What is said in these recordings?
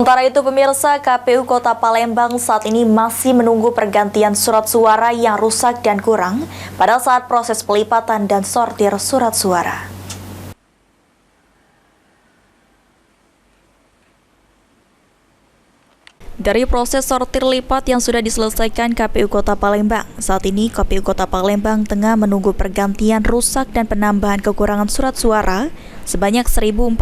Sementara itu pemirsa, KPU Kota Palembang saat ini masih menunggu pergantian surat suara yang rusak dan kurang pada saat proses pelipatan dan sortir surat suara. Dari proses sortir lipat yang sudah diselesaikan KPU Kota Palembang, saat ini KPU Kota Palembang tengah menunggu pergantian rusak dan penambahan kekurangan surat suara sebanyak 1.434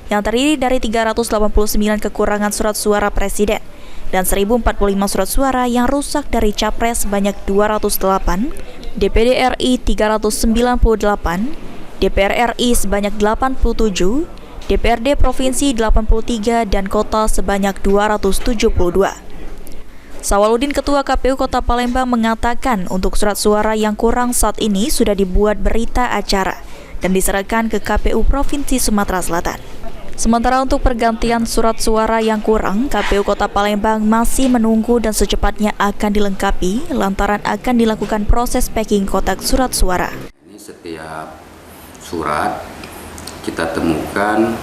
yang terdiri dari 389 kekurangan surat suara presiden dan 1.045 surat suara yang rusak dari Capres sebanyak 208, DPD RI 398, DPR RI sebanyak 87, DPRD Provinsi 83 dan Kota sebanyak 272. Sawaludin, Ketua KPU Kota Palembang, mengatakan untuk surat suara yang kurang saat ini sudah dibuat berita acara dan diserahkan ke KPU Provinsi Sumatera Selatan. Sementara untuk pergantian surat suara yang kurang, KPU Kota Palembang masih menunggu dan secepatnya akan dilengkapi lantaran akan dilakukan proses packing kotak surat suara. Ini setiap surat kita temukan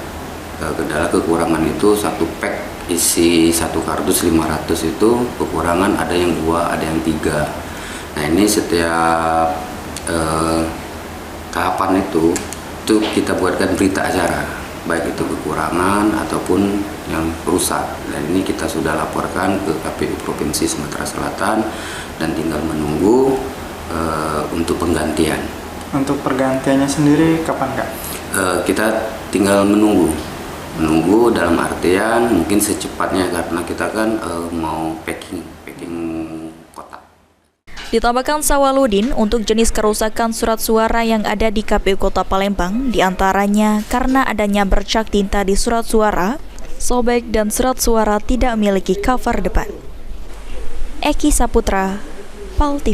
kendala kekurangan itu satu pack isi satu kardus 500 itu kekurangan ada yang 2, ada yang 3. Nah ini setiap tahapan itu kita buatkan berita acara, baik itu kekurangan ataupun yang rusak, dan ini kita sudah laporkan ke KPU Provinsi Sumatera Selatan dan tinggal menunggu untuk penggantian. Untuk pergantiannya sendiri kapan, Kak? Kita tinggal menunggu dalam artian mungkin secepatnya karena kita kan mau packing kotak. Ditambahkan Sawaludin, untuk jenis kerusakan surat suara yang ada di KPU Kota Palembang diantaranya karena adanya bercak tinta di surat suara, sobek dan surat suara tidak memiliki cover depan. Eki Saputra, PAL TV.